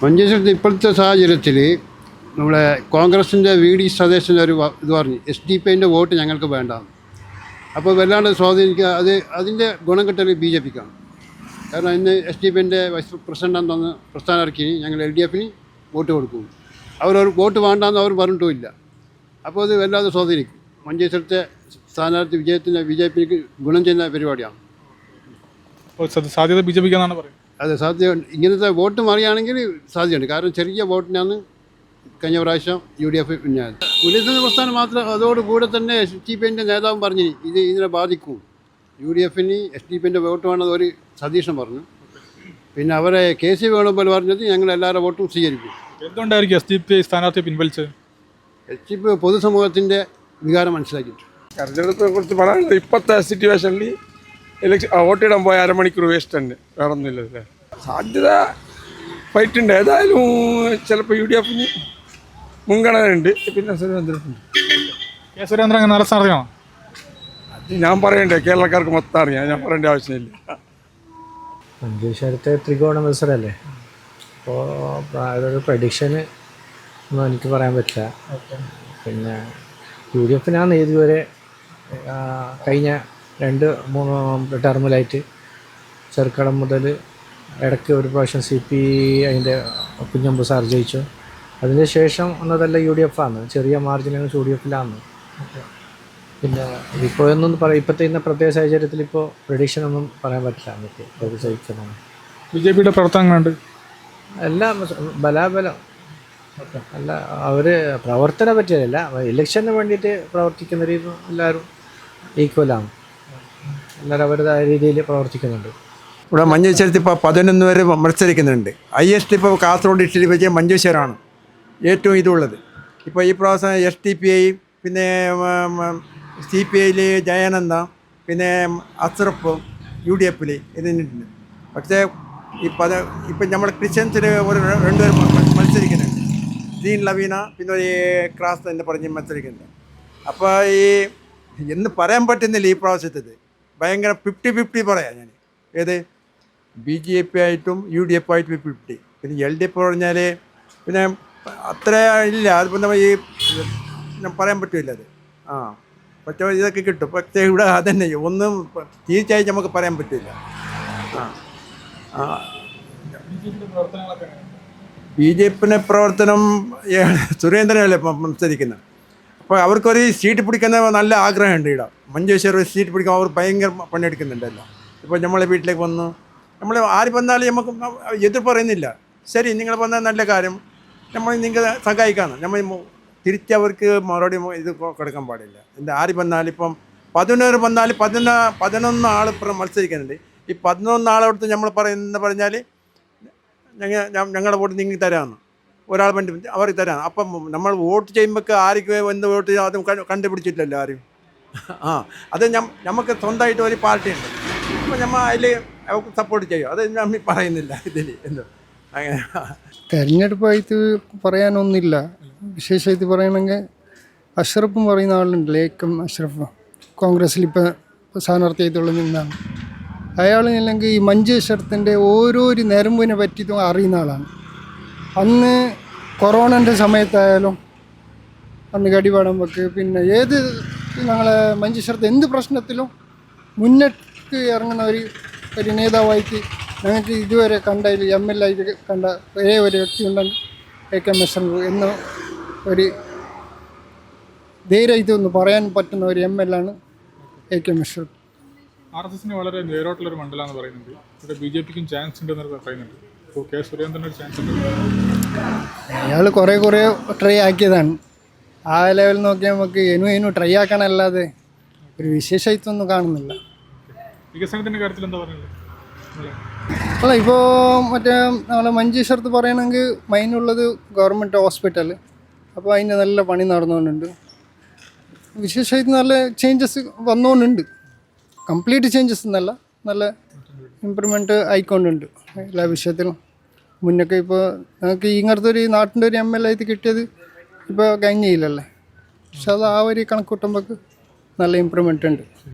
മഞ്ചേശ്വരത്ത് ഇപ്പോഴത്തെ സാഹചര്യത്തിൽ നമ്മളെ കോൺഗ്രസിൻ്റെ VD സതീശൻ്റെ ഒരു ഇത് പറഞ്ഞു SDP വോട്ട് ഞങ്ങൾക്ക് വേണ്ട. അപ്പോൾ വല്ലാണ്ട് സ്വാധീനിക്കുക. അതിൻ്റെ ഗുണം കിട്ടൽ BJPക്കാണ്. കാരണം ഇന്ന് SDP വൈസ് പ്രസിഡന്റ് തന്ന് പ്രസ്ഥാനം ഇറക്കി ഞങ്ങൾ LDFന് വോട്ട് കൊടുക്കും. അവർ വോട്ട് വേണ്ടാന്ന് അവർ പറഞ്ഞിട്ടുമില്ല. അപ്പോൾ അത് വല്ലാതെ സ്വാധീനിക്കും. മഞ്ചേശ്വരത്തെ സ്ഥാനാർത്ഥി വിജയത്തിന് BJPക്ക് ഗുണം ചെയ്യുന്ന പരിപാടിയാണ്. സാധ്യത BJPക്കാണെന്നാണ് പറയുന്നത്. അതെ, സാധ്യത. ഇങ്ങനത്തെ വോട്ട് മാറിയാണെങ്കിൽ സാധ്യതയുണ്ട്. കാരണം ചെറിയ വോട്ടിനാണ് കഴിഞ്ഞ പ്രാവശ്യം UDF പിന്നായത്. വികസന പ്രസ്ഥാനം മാത്രം അതോടുകൂടെ തന്നെ SDP നേതാവും പറഞ്ഞു ഇതിനെ ബാധിക്കും. UDFന് SDP വോട്ട് വേണമെന്ന് ഒരു സതീശൻ പറഞ്ഞു. പിന്നെ അവരെ KC വേണുമ്പോൾ പറഞ്ഞത് ഞങ്ങൾ എല്ലാവരുടെ വോട്ടും സ്വീകരിക്കും. എന്തുകൊണ്ടായിരിക്കും SDP സ്ഥാനാർത്ഥി പിൻവലിച്ചത്? SDP പൊതുസമൂഹത്തിൻ്റെ വികാരം മനസ്സിലാക്കിയിട്ട്. തെരഞ്ഞെടുപ്പിനെ കുറിച്ച് പറയാനുള്ളത് ഇപ്പോഴത്തെ സിറ്റുവേഷനിൽ വോട്ടിടാൻ പോയ അരമണിക്കൂർ വേസ്റ്റ് തന്നെ, വേറെ ഒന്നുമില്ലല്ലേ. സാധ്യത ഫൈറ്റ് ഉണ്ട്. ഏതായാലും ചിലപ്പോൾ UDFന് മുൻഗണന ഉണ്ട്. പിന്നെ സുരേന്ദ്രനുണ്ട്. സുരേന്ദ്രൻ നല്ല സ്ഥാനാർത്ഥിയാണോ? അത് ഞാൻ പറയണ്ടേ, കേരളക്കാർക്ക് മൊത്തം അറിയാം, ഞാൻ പറയേണ്ട ആവശ്യമില്ല. മഞ്ചേശ്വരത്തെ ത്രികോണ മത്സരമല്ലേ, അപ്പോൾ അതൊരു പ്രഡിക്ഷന് ഒന്നും എനിക്ക് പറയാൻ പറ്റില്ല. പിന്നെ UDFനാണ് ഇതുവരെ കഴിഞ്ഞ 2-3 ടേമിലായിട്ട് ചെറുക്കടം മുതൽ ഇടയ്ക്ക് ഒരു പ്രാവശ്യം CP അതിൻ്റെ കുഞ്ഞമ്പ് സാർ ജയിച്ചു. അതിന് ശേഷം ഒന്നതല്ല UDF ആണ്, ചെറിയ മാർജിനാണ് UDFിലാണ്. പിന്നെ ഇപ്പോൾ ഒന്നും പറയാം, ഇപ്പോഴത്തെ ഇന്ന പ്രത്യേക സാഹചര്യത്തിൽ ഇപ്പോൾ പ്രഡിക്ഷൻ ഒന്നും പറയാൻ പറ്റില്ല എനിക്ക് ഏത് ജയിക്കുന്നതാണ്. BJPയുടെ പ്രവർത്തനങ്ങളുണ്ട് എല്ലാം ബലാബലം അല്ല, അവർ പ്രവർത്തനം പറ്റിയതല്ല, ഇലക്ഷന് വേണ്ടിയിട്ട് പ്രവർത്തിക്കുന്ന രീതി എല്ലാവരും ഈക്വലാണ്. എല്ലാവരും അവരുടേതായ രീതിയിൽ പ്രവർത്തിക്കുന്നുണ്ട്. ഇവിടെ മഞ്ചേശ്വരത്ത് ഇപ്പോൾ 11 പേര് മത്സരിക്കുന്നുണ്ട്. ഹൈയസ്റ്റ് ഇപ്പോൾ കാസർഗോഡ് ഡിസ്ട്രിക്റ്റിൽ വെച്ച് മഞ്ചേശ്വരമാണ് ഏറ്റവും ഇതുള്ളത്. ഇപ്പോൾ ഈ പ്രാവശ്യം SDPI, പിന്നെ CPIയിൽ ജയാനന്ദ, പിന്നെ അസ്രഫ് UDFിൽ ഇതിനുണ്ട്. പക്ഷേ ഇപ്പം നമ്മുടെ ക്രിസ്ത്യൻസിൽ ഒരു 2 പേർ മത്സരിക്കുന്നുണ്ട്. ദീൻ ലവീന, പിന്നെ ഒരു ക്രാസ് തന്നെ പറഞ്ഞ് മത്സരിക്കുന്നുണ്ട്. അപ്പോൾ എന്ന് പറയാൻ പറ്റുന്നില്ല ഈ പ്രാവശ്യത്തേത്. ഭയങ്കര 50-50 പറയാം ഞാൻ. ഏത് BJP ആയിട്ടും UDF ആയിട്ടും 50. പിന്നെ LDF പറഞ്ഞാൽ പിന്നെ അത്ര ഇല്ല. അതിപ്പോൾ നമ്മൾ ഞാൻ പറയാൻ പറ്റില്ല അത്. പക്ഷേ ഇതൊക്കെ കിട്ടും. പക്ഷേ ഇവിടെ അതന്നെ ഒന്നും തീർച്ചയായിട്ടും നമുക്ക് പറയാൻ പറ്റില്ല. BJPയുടെ പ്രവർത്തനം സുരേന്ദ്രനല്ലേ മത്സരിക്കുന്നത്. അപ്പോൾ അവർക്കൊരു സീറ്റ് പിടിക്കുന്ന നല്ല ആഗ്രഹമുണ്ട്. ഇവിടെ മഞ്ചേശ്വരം സീറ്റ് പിടിക്കാൻ അവർ ഭയങ്കര പണിയെടുക്കുന്നുണ്ടല്ലോ. ഇപ്പോൾ നമ്മളെ വീട്ടിലേക്ക് വന്നു, നമ്മൾ ആര് വന്നാലും നമുക്ക് എതിർ പറയുന്നില്ല. ശരി, നിങ്ങൾ വന്നാൽ നല്ല കാര്യം, നമ്മൾ നിങ്ങൾക്ക് സഹായിക്കാമെന്ന്. നമ്മൾ തിരിച്ചവർക്ക് മറുപടി ഇത് കൊടുക്കാൻ പാടില്ല. എന്താ ആര് വന്നാലും ഇപ്പം 11 വന്നാൽ 11 ആൾ മത്സരിക്കുന്നുണ്ട്. ഈ 11 ആളെടുത്ത് നമ്മൾ പറഞ്ഞാൽ ഞങ്ങളുടെ വോട്ട് നിങ്ങൾക്ക് തരാമെന്ന് ഒരാൾ വേണ്ടി അവർക്ക് തരാം. അപ്പം നമ്മൾ വോട്ട് ചെയ്യുമ്പോൾ ആർക്ക് എന്ത് വോട്ട് അത് കണ്ടുപിടിച്ചിട്ടില്ലല്ലോ ആരും. അത് നമുക്ക് സ്വന്തമായിട്ട് ഒരു പാർട്ടിയുണ്ട്. അപ്പോൾ നമ്മൾ അതിൽ അവർക്ക് സപ്പോർട്ട് ചെയ്യും. അത് നമ്മൾ പറയുന്നില്ല ഇതിൽ എന്തോ അങ്ങനെ. തെരഞ്ഞെടുപ്പായിട്ട് പറയാനൊന്നുമില്ല. വിശേഷമായിട്ട് പറയണമെങ്കിൽ അഷ്റഫും പറയുന്ന ആളുണ്ടല്ലോ, AK അഷ്റഫ്, കോൺഗ്രസ്സിൽ ഇപ്പോൾ സ്ഥാനാർത്ഥിയായിട്ടുള്ള നിന്നാണ്. അയാളില്ലെങ്കിൽ ഈ മഞ്ചേശ്വരത്തിൻ്റെ ഓരോരു ഞരമ്പിനെ പറ്റിയിട്ടും അറിയുന്ന ആളാണ്. അന്ന് കൊറോണൻ്റെ സമയത്തായാലും അന്ന് കടിപാടം വെക്ക്, പിന്നെ ഏത് ഞങ്ങളെ മഞ്ചേശ്വരത്ത് എന്ത് പ്രശ്നത്തിലും മുന്നിട്ട് ഇറങ്ങുന്ന ഒരു നേതാവായിട്ട് ഞങ്ങൾക്ക് ഇതുവരെ കണ്ടതിൽ MLA ആയിട്ട് കണ്ട ഒരേ ഒരു വ്യക്തി ഉണ്ടെങ്കിൽ AK അഷ്റഫ് എന്ന ഒരു ധൈര്യമായിട്ട് ഒന്ന് പറയാൻ പറ്റുന്ന ഒരു MLA ആണ് AK അഷ്റഫ്. RSSന് വളരെ നേരോട്ടുള്ളൊരു മണ്ഡലമാണെന്ന് പറയുന്നുണ്ട്. ഇവിടെ BJPക്കും ചാൻസ് ഉണ്ടെന്ന് പറയുന്നുണ്ട്. അപ്പോൾ സുരേന്ദ്രനൊരു ചാൻസ് ഉണ്ട്. അയാൾ കുറേ ട്രൈ ആക്കിയതാണ്. ആ ലെവൽ നോക്കിയാൽ നമുക്ക് ഇനും ട്രൈ ആക്കാനല്ലാതെ ഒരു വിശേഷമായിട്ടൊന്നും കാണുന്നില്ല. വികസനത്തിൻ്റെ കാര്യത്തിൽ എന്താ പറയുന്നത്? അല്ല, ഇപ്പോൾ മറ്റേ നമ്മളെ മഞ്ചേശ്വരത്ത് പറയണമെങ്കിൽ മെയിനുള്ളത് ഗവൺമെൻറ് ഹോസ്പിറ്റൽ. അപ്പോൾ അതിൻ്റെ നല്ല പണി നടന്നുകൊണ്ടുണ്ട്. വിശേഷമായിട്ട് നല്ല ചേഞ്ചസ് വന്നുകൊണ്ടുണ്ട്. കംപ്ലീറ്റ് ചേഞ്ചസ് എന്നല്ല, നല്ല ഇമ്പ്രൂവ്മെൻറ്റ് ആയിക്കൊണ്ടുണ്ട് എല്ലാ വിഷയത്തിലും. മുന്നൊക്കെ ഇപ്പോൾ ഞങ്ങൾക്ക് ഇങ്ങനത്തെ ഒരു നാട്ടിൻ്റെ ഒരു MLA ആയിട്ട് കിട്ടിയത് ഇപ്പോൾ കഴിഞ്ഞില്ലല്ലേ. പക്ഷെ അത് ആ ഒരു കണക്കൂട്ടുമ്പോൾ നല്ല ഇമ്പ്രൂവ്മെൻ്റ് ഉണ്ട്.